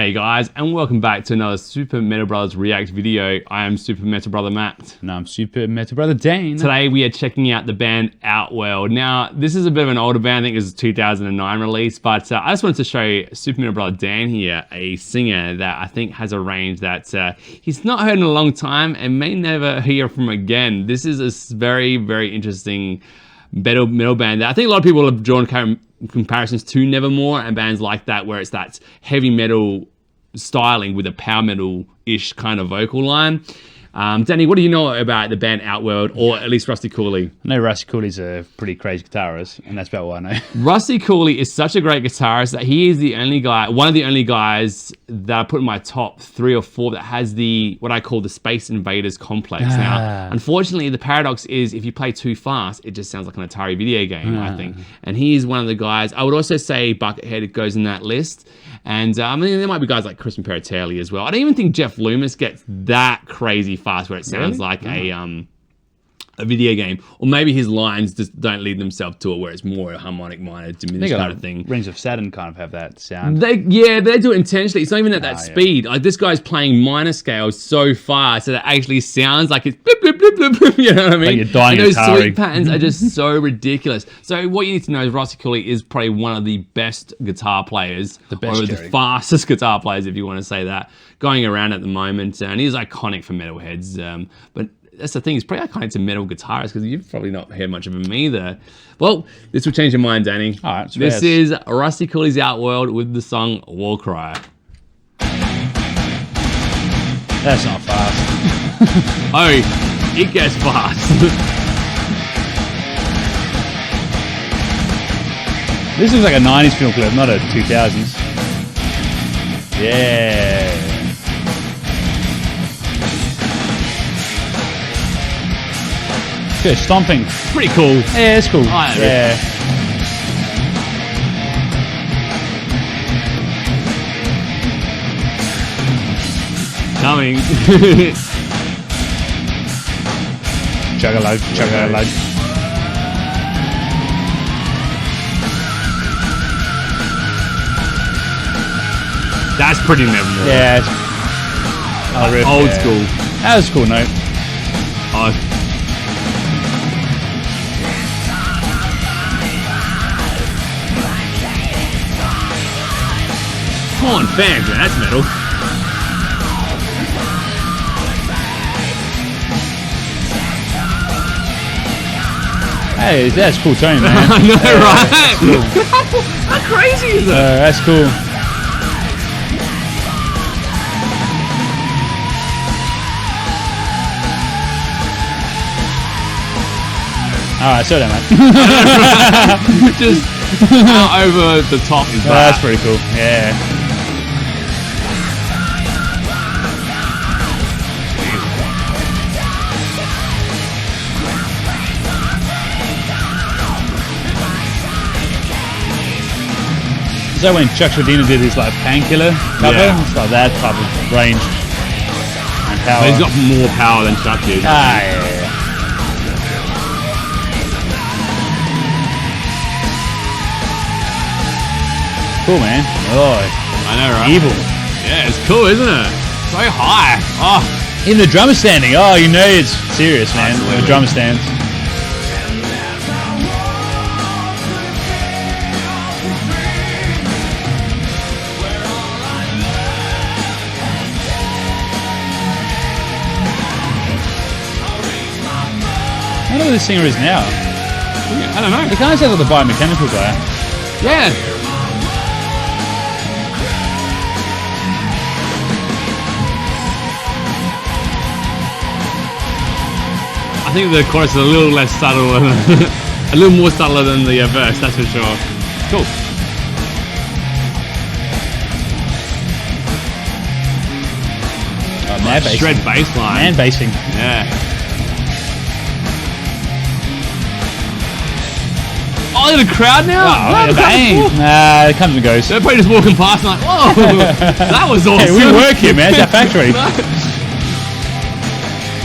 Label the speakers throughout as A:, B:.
A: Hey guys, and welcome back to another Super Metal Brothers React video. I am Super Metal Brother Matt.
B: And I'm Super Metal Brother Dane.
A: Today we are checking out the band Outworld. Now, this is a bit of an older band. I think it was a 2009 release, but I just wanted to show you Super Metal Brother Dan here, a singer that I think has a range that he's not heard in a long time and may never hear from again. This is a very, very interesting metal band that I think a lot of people have drawn comparisons to Nevermore and bands like that, where it's that heavy metal styling with a power metal-ish kind of vocal line. Danny, what do you know about the band Outworld, or at least Rusty Cooley?
B: I know Rusty Cooley's a pretty crazy guitarist, and that's about what I know.
A: Rusty Cooley is such a great guitarist that he is the only guy, one of the only guys that I put in my top 3 or 4 that has what I call the Space Invaders complex. Now, unfortunately, the paradox is if you play too fast, it just sounds like an Atari video game, I think. And he is one of the guys. I would also say Buckethead goes in that list. And I mean, there might be guys like Crispin Peritelli as well. I don't even think Jeff Loomis gets that crazy fast where it sounds like a video game, or maybe his lines just don't lead themselves to it, where it's more a harmonic minor diminished kind of thing.
B: Rings of Saturn kind of have that sound.
A: They do it intentionally. It's not even at that speed. Like, this guy's playing minor scales so fast that it actually sounds like it's blip, blip, blip, blip, blip, you know what I mean?
B: Like you're dying
A: and those
B: Atari.
A: sweep patterns are just so ridiculous. So what you need to know is Rusty Cooley is probably one of the best guitar players, or the fastest guitar players, if you want to say that, going around at the moment. And he's iconic for metalheads. But that's the thing, he's probably iconic to metal guitarists, because you've probably not heard much of him either. Well, this will change your mind, Danny.
B: All right,
A: this is Rusty Cooley's Outworld with the song Warcry.
B: That's not fast.
A: Oh, it gets fast.
B: This looks like a 90s film clip, not a 2000s. Yeah. Good, stomping.
A: Pretty cool.
B: Yeah, it's cool. Yeah.
A: Coming.
B: Chug-a-lug, chug-a-lug.
A: That's pretty memorable.
B: Yeah.
A: Old school.
B: That was a cool note.
A: Oh. Come on, fans, man, that's metal.
B: Hey, that's a cool tone, man.
A: I know, right? Cool. How crazy is that?
B: That's cool. Alright, slow down, man.
A: Just how over the top is that?
B: That's pretty cool. Yeah. Is that when Chuck Schuldiner did his like Painkiller cover?
A: Yeah.
B: It's like that type of range and power.
A: But he's got more power than Chuck did.
B: Yeah. Cool, man. Oh,
A: I know, right?
B: evil.
A: Yeah, it's cool, isn't it? So high. Oh,
B: In the drummer standing. Oh, you know it's serious, man.
A: Absolutely.
B: The drummer stands. I don't know who the singer is now.
A: I don't know.
B: He kind of sounds like the biomechanical guy.
A: Yeah. I think the chorus is a little less subtle, a little more subtle than the verse, that's for sure. Cool.
B: Oh, mad bass.
A: Shred bass line.
B: Man basing.
A: Yeah. Oh, look at the crowd now.
B: Oh, bang. Nah, it comes and goes.
A: They're probably just walking past and like, whoa, that was awesome.
B: Hey, we work here, man. It's our factory.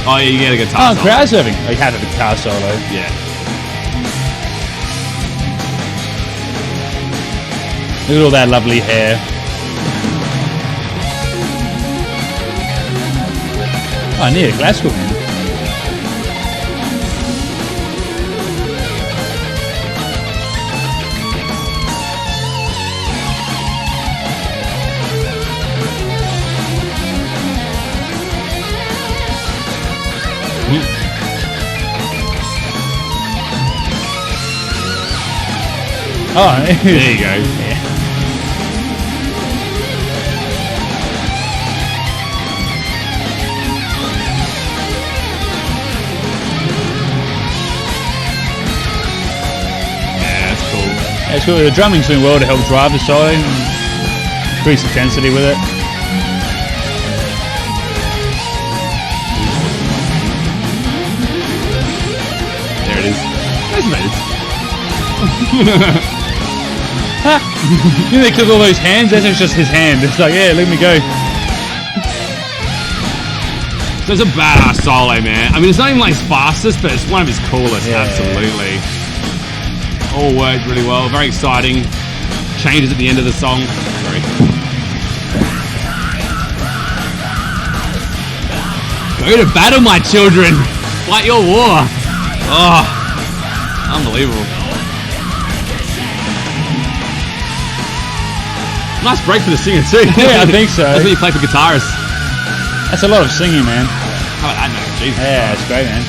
A: Oh, yeah, you get a guitar solo.
B: Crowd surfing. Oh, you have a guitar solo.
A: Yeah.
B: Look at all that lovely hair. Oh, near Glasgow, man. Oh,
A: There you go.
B: Yeah.
A: Yeah, that's cool.
B: It's cool. The drumming's doing well to help drive the solo. Increase intensity with it.
A: There it is. That's nice.
B: You know, they clip all those hands. That's just his hand. It's like, yeah, let me go.
A: So it's a badass solo, man. I mean, it's not even like his fastest, but it's one of his coolest.
B: Yeah.
A: Absolutely. All worked really well. Very exciting. Changes at the end of the song. Sorry. Go to battle, my children. Fight your war. Oh, unbelievable. Nice break for the singer too.
B: Yeah, I think so.
A: That's what you play for guitarists.
B: That's a lot of singing, man.
A: How about that, man? Jesus.
B: Yeah, it's great, man.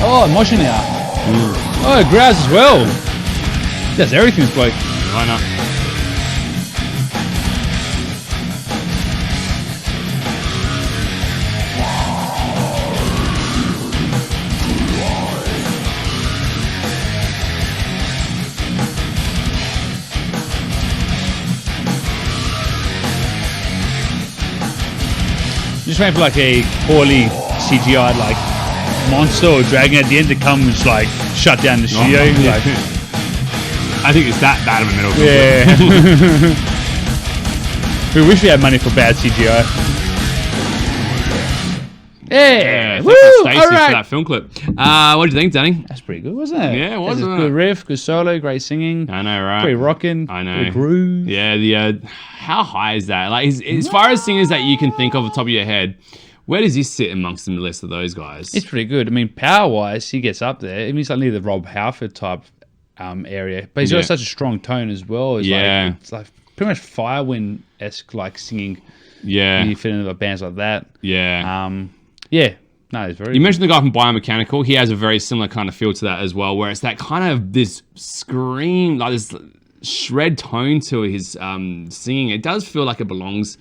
B: Oh, motion now. Oh, it growls as well. Does everything, this bloke.
A: Why not?
B: Just waiting for like a poorly CGI like monster or dragon at the end to come and just like shut down the studio.
A: Yeah.
B: Like,
A: I think it's that bad of a middle.
B: yeah. We wish we had money for bad CGI. Yeah,
A: Thank
B: woo!
A: you, Stacey,
B: All
A: for
B: right.
A: that film clip. What do you think, Danny?
B: That's pretty good, wasn't it?
A: Yeah, it was,
B: That's a
A: wasn't
B: good
A: it?
B: riff, good solo, great singing.
A: I know, right?
B: Pretty rocking.
A: I know.
B: Good groove.
A: Yeah, the how high is that? Like, as far as singers that you can think of off the top of your head, where does he sit amongst the list of those guys?
B: It's pretty good. I mean, power-wise, he gets up there. I mean, he's like near the Rob Halford type area, but he's
A: Yeah.
B: got such a strong tone as well. It's
A: Yeah.
B: like, it's like pretty much Firewind-esque like singing.
A: Yeah,
B: You fit into bands like that.
A: yeah.
B: Yeah. No, it's very.
A: You mentioned the guy from Biomechanical. He has a very similar kind of feel to that as well, where it's that kind of this scream, like this shred tone to his singing. It does feel like it belongs,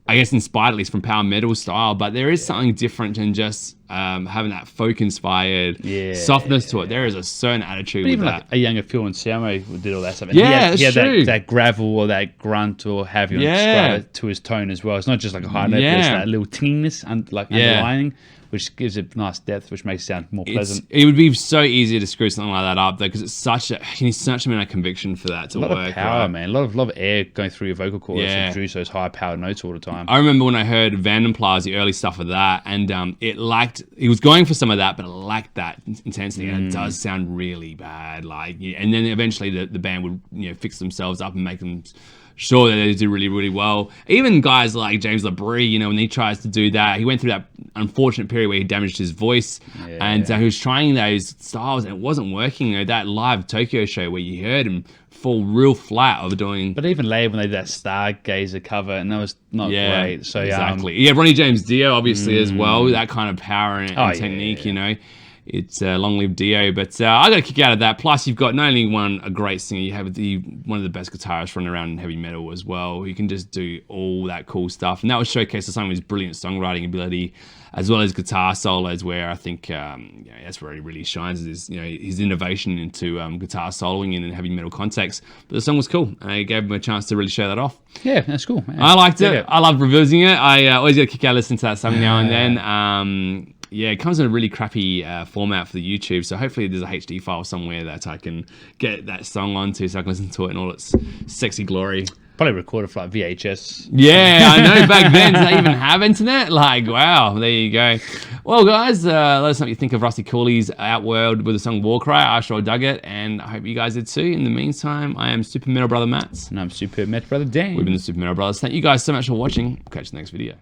A: I guess, inspired at least from power metal style, but there is something different than just having that folk-inspired softness to it. There is a certain attitude
B: But
A: with
B: even
A: that.
B: like a younger Phil Anselmo did all that stuff. And
A: Yeah,
B: he had
A: that's true.
B: that gravel or that grunt or have you describe it to his tone as well. It's not just like a high note, but it's that little tinginess underlying, which gives it nice depth, which makes it sound more pleasant.
A: It would be so easy to screw something like that up, though, because it's such a he needs such amount of conviction for that to
B: A lot
A: work.
B: of power,
A: right?
B: man. A lot of air going through your vocal cords
A: Yeah.
B: to produce those high powered notes all the time.
A: I remember when I heard Vandenplaats, the early stuff of that, and he was going for some of that, but it lacked that intensity, and it does sound really bad. Like, and then eventually the band would fix themselves up and make them sure that they do really, really well. Even guys like James Labrie, when he tries to do that, he went through that unfortunate period where he damaged his voice, and he was trying those styles, and it wasn't working. That live Tokyo show where you heard him fall real flat of doing.
B: But even later when they did that Stargazer cover, and that was not great. So
A: exactly. Ronnie James Dio obviously as well. That kind of power and technique. it's long-lived Dio. But I got a kick out of that. Plus, you've got not only a great singer, you have one of the best guitarists running around in heavy metal as well. You can just do all that cool stuff, and that was showcased to some of his brilliant songwriting ability, as well as guitar solos. Where I think that's where he really shines, is his innovation into guitar soloing in a heavy metal context. But the song was cool. I gave him a chance to really show that off.
B: Yeah, that's cool. Man.
A: I liked it. I loved revisiting it. I always get a kick out of listening to that song now and then. Yeah, it comes in a really crappy format for the YouTube, so hopefully there's a HD file somewhere that I can get that song onto so I can listen to it in all its sexy glory.
B: Probably recorded for like VHS.
A: Yeah, I know. Back then, did they even have internet? Like, wow, there you go. Well, guys, let us know what you think of Rusty Cooley's Outworld with the song Warcry. I sure dug it, and I hope you guys did too. In the meantime, I am Super Metal Brother Matt.
B: And I'm Super Metal Brother Dan.
A: We've been the Super Metal Brothers. Thank you guys so much for watching. We'll catch you in the next video.